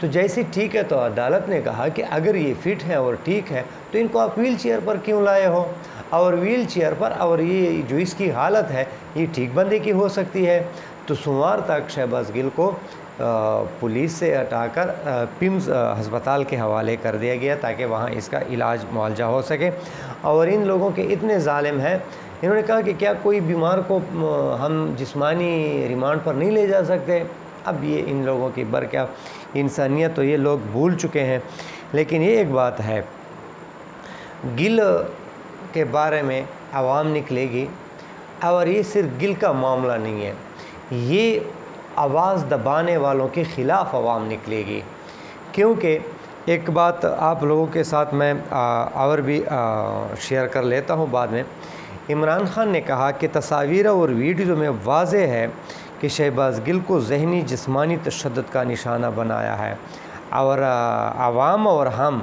تو جیسے ٹھیک ہے، تو عدالت نے کہا کہ اگر یہ فٹ ہے اور ٹھیک ہے تو ان کو آپ ویل چیئر پر کیوں لائے ہو، اور ویل چیئر پر، اور یہ جو اس کی حالت ہے یہ ٹھیک بندے کی ہو سکتی ہے۔ تو سوموار تک شہباز گل کو پولیس سے ہٹا کر پمز ہسپتال کے حوالے کر دیا گیا تاکہ وہاں اس کا علاج معالجہ ہو سکے۔ اور ان لوگوں کے اتنے ظالم ہیں، انہوں نے کہا کہ کیا کوئی بیمار کو ہم جسمانی ریمانڈ پر نہیں لے جا سکتے؟ اب یہ ان لوگوں کی کیا انسانیت تو یہ لوگ بھول چکے ہیں۔ لیکن یہ ایک بات ہے، گل کے بارے میں عوام نکلے گی، اور یہ صرف گل کا معاملہ نہیں ہے، یہ آواز دبانے والوں کے خلاف عوام نکلے گی۔ کیونکہ ایک بات آپ لوگوں کے ساتھ میں اور بھی شیئر کر لیتا ہوں بعد میں۔ عمران خان نے کہا کہ تصاویر اور ویڈیو میں واضح ہے کہ شہباز گل کو ذہنی جسمانی تشدد کا نشانہ بنایا ہے، اور عوام اور ہم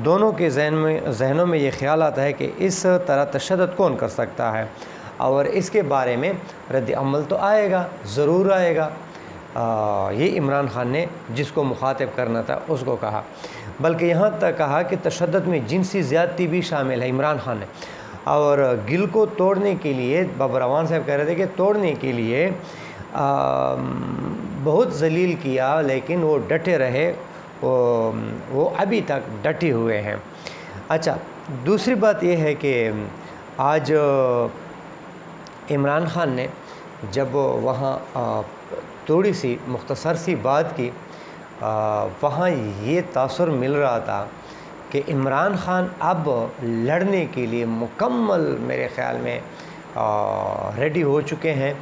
دونوں کے ذہنوں میں یہ خیال آتا ہے کہ اس طرح تشدد کون کر سکتا ہے، اور اس کے بارے میں رد عمل تو آئے گا، ضرور آئے گا۔ یہ عمران خان نے جس کو مخاطب کرنا تھا اس کو کہا، بلکہ یہاں تک کہا کہ تشدد میں جنسی زیادتی بھی شامل ہے عمران خان نے۔ اور گل کو توڑنے کے لیے، بابر اعوان صاحب کہہ رہے تھے کہ توڑنے کے لیے بہت ذلیل کیا، لیکن وہ ڈٹے رہے، وہ ابھی تک ڈٹے ہوئے ہیں۔ اچھا، دوسری بات یہ ہے کہ آج عمران خان نے جب وہاں تھوڑی سی مختصر سی بات کی، وہاں یہ تاثر مل رہا تھا کہ عمران خان اب لڑنے کے لیے مکمل میرے خیال میں ریڈی ہو چکے ہیں،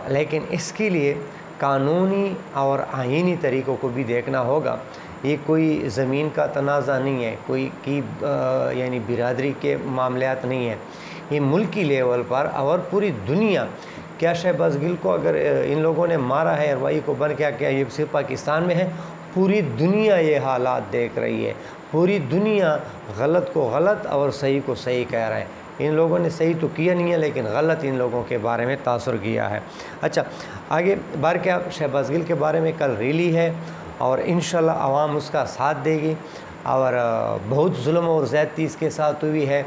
لیکن اس کے لیے قانونی اور آئینی طریقوں کو بھی دیکھنا ہوگا۔ یہ کوئی زمین کا تنازع نہیں ہے، کوئی یعنی برادری کے معاملات نہیں ہیں، یہ ملکی لیول پر اور پوری دنیا۔ کیا شہباز گل کو اگر ان لوگوں نے مارا ہے اروائی کو بن کیا یہ صرف پاکستان میں ہے؟ پوری دنیا یہ حالات دیکھ رہی ہے، پوری دنیا غلط کو غلط اور صحیح کو صحیح کہہ رہے ہیں۔ ان لوگوں نے صحیح تو کیا نہیں ہے، لیکن غلط ان لوگوں کے بارے میں تاثر کیا ہے۔ اچھا، آگے بار کیا شہباز گل کے بارے میں کل ریلی ہے، اور انشاءاللہ عوام اس کا ساتھ دے گی، اور بہت ظلم اور زیادتی اس کے ساتھ ہوئی ہے،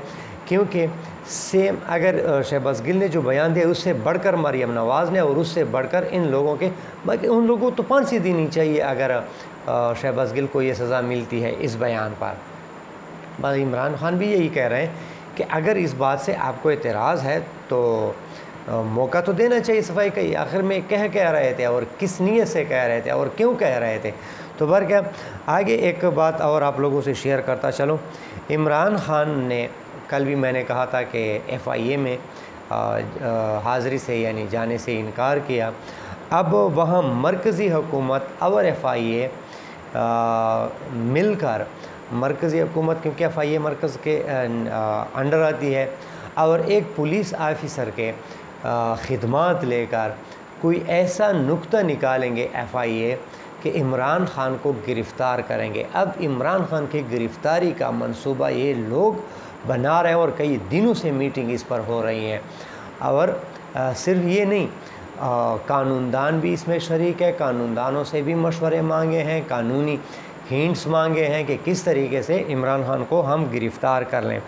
کیونکہ سیم اگر شہباز گل نے جو بیان دیا اس سے بڑھ کر مریم نواز نے، اور اس سے بڑھ کر ان لوگوں کے، باقی ان لوگوں کو تو پھانسی دینی چاہیے اگر شہباز گل کو یہ سزا ملتی ہے اس بیان پر۔ عمران خان بھی یہی کہہ رہے ہیں کہ اگر اس بات سے آپ کو اعتراض ہے تو موقع تو دینا چاہیے صفائی کا۔ آخر میں کہہ رہے تھے، اور کس نیت سے کہہ رہے تھے، اور کیوں کہہ رہے تھے؟ تو کیا آگے ایک بات اور آپ لوگوں سے شیئر کرتا چلوں۔ عمران خان نے کل بھی میں نے کہا تھا کہ ایف آئی اے میں حاضری سے یعنی جانے سے انکار کیا۔ اب وہاں مرکزی حکومت اور ایف آئی اے مل کر، مرکزی حکومت کیونکہ ایف آئی اے مرکز کے انڈر آتی ہے، اور ایک پولیس آفیسر کے خدمات لے کر کوئی ایسا نقطہ نکالیں گے ایف آئی اے کہ عمران خان کو گرفتار کریں گے۔ اب عمران خان کی گرفتاری کا منصوبہ یہ لوگ بنا رہے ہیں، اور کئی دنوں سے میٹنگ اس پر ہو رہی ہیں، اور صرف یہ نہیں، قانون دان بھی اس میں شریک ہے، قانون دانوں سے بھی مشورے مانگے ہیں، قانونی ہینٹس مانگے ہیں کہ کس طریقے سے عمران خان کو ہم گرفتار کر لیں۔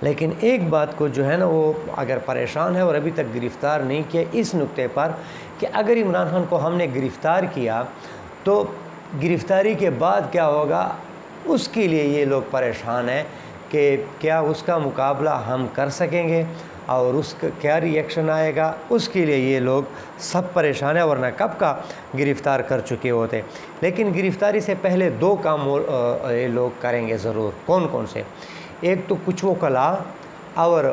لیکن ایک بات کو جو ہے نا وہ اگر پریشان ہے اور ابھی تک گرفتار نہیں کیا، اس نقطے پر کہ اگر عمران خان کو ہم نے گرفتار کیا تو گرفتاری کے بعد کیا ہوگا، اس کے لیے یہ لوگ پریشان ہیں کہ کیا اس کا مقابلہ ہم کر سکیں گے، اور اس کا کیا ری ایکشن آئے گا، اس کے لیے یہ لوگ سب پریشان ہیں، ورنہ کب کا گرفتار کر چکے ہوتے۔ لیکن گرفتاری سے پہلے دو کام یہ لوگ کریں گے ضرور۔ کون کون سے؟ ایک تو کچھ وہ کلا اور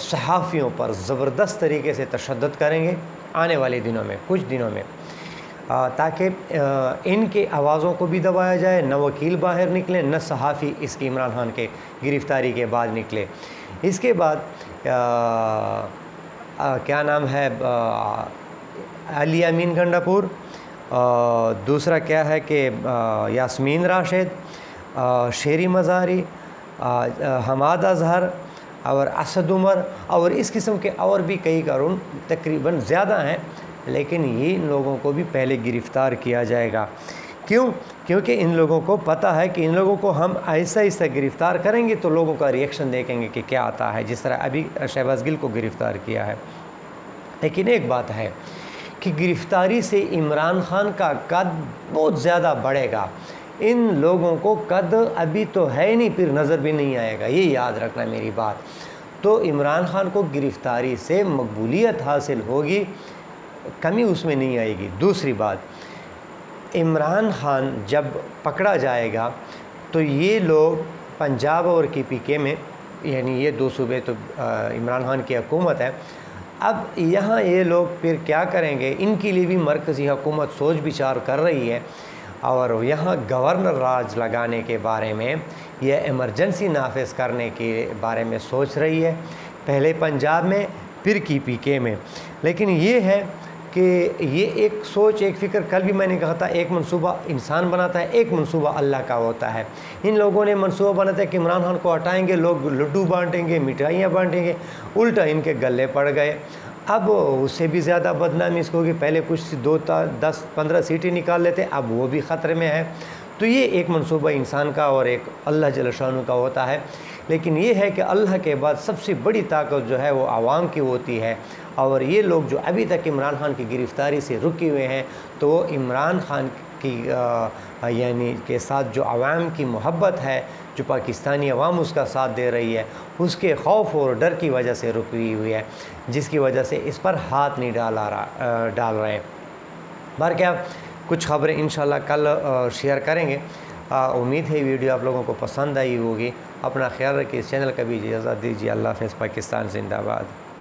صحافیوں پر زبردست طریقے سے تشدد کریں گے آنے والے دنوں میں، کچھ دنوں میں، تاکہ ان کے آوازوں کو بھی دبایا جائے، نہ وکیل باہر نکلیں، نہ صحافی اس کی عمران خان کے گرفتاری کے بعد نکلے۔ اس کے بعد کیا نام ہے، علی امین گنڈا پور، دوسرا کیا ہے کہ یاسمین راشد، شیری مزاری، حماد اظہر اور اسد عمر، اور اس قسم کے اور بھی کئی کارون تقریباً زیادہ ہیں، لیکن یہ ان لوگوں کو بھی پہلے گرفتار کیا جائے گا۔ کیوں؟ کیونکہ ان لوگوں کو پتہ ہے کہ ان لوگوں کو ہم ایسا ایسا گرفتار کریں گے تو لوگوں کا ریئیکشن دیکھیں گے کہ کیا آتا ہے، جس طرح ابھی شہباز گل کو گرفتار کیا ہے۔ لیکن ایک بات ہے کہ گرفتاری سے عمران خان کا قد بہت زیادہ بڑھے گا، ان لوگوں کو قد ابھی تو ہے نہیں، پھر نظر بھی نہیں آئے گا، یہ یاد رکھنا میری بات۔ تو عمران خان کو گرفتاری سے مقبولیت حاصل ہوگی، کمی اس میں نہیں آئے گی۔ دوسری بات، عمران خان جب پکڑا جائے گا تو یہ لوگ پنجاب اور KPK میں، یعنی یہ دو صوبے تو عمران خان کی حکومت ہے، اب یہاں یہ لوگ پھر کیا کریں گے؟ ان کے لیے بھی مرکزی حکومت سوچ بچار کر رہی ہے اور یہاں گورنر راج لگانے کے بارے میں، یہ ایمرجنسی نافذ کرنے کے بارے میں سوچ رہی ہے، پہلے پنجاب میں پھر KPK میں۔ لیکن یہ ہے کہ یہ ایک سوچ، ایک فکر، کل بھی میں نے کہا تھا، ایک منصوبہ انسان بناتا ہے، ایک منصوبہ اللہ کا ہوتا ہے۔ ان لوگوں نے منصوبہ بناتا ہے کہ عمران خان کو ہٹائیں گے، لوگ لڈو بانٹیں گے، مٹھائیاں بانٹیں گے، الٹا ان کے گلے پڑ گئے۔ اب اس سے بھی زیادہ بدنامی اس کو ہوگی، پہلے کچھ 10-15 سیٹیں نکال لیتے، اب وہ بھی خطرے میں ہے۔ تو یہ ایک منصوبہ انسان کا اور ایک اللہ جل شانہ کا ہوتا ہے، لیکن یہ ہے کہ اللہ کے بعد سب سے بڑی طاقت جو ہے وہ عوام کی ہوتی ہے، اور یہ لوگ جو ابھی تک عمران خان کی گرفتاری سے رکے ہوئے ہیں، تو وہ عمران خان کی یعنی کے ساتھ جو عوام کی محبت ہے، جو پاکستانی عوام اس کا ساتھ دے رہی ہے، اس کے خوف اور ڈر کی وجہ سے رکی ہوئی ہے، جس کی وجہ سے اس پر ہاتھ نہیں ڈال رہے ہیں۔ بہرکیف کچھ خبریں انشاءاللہ کل شیئر کریں گے۔ امید ہے ویڈیو آپ لوگوں کو پسند آئی ہوگی۔ اپنا خیال رکھیے، اس چینل کا بھی اجازت دیجیے۔ اللہ حافظ، پاکستان زندہ باد۔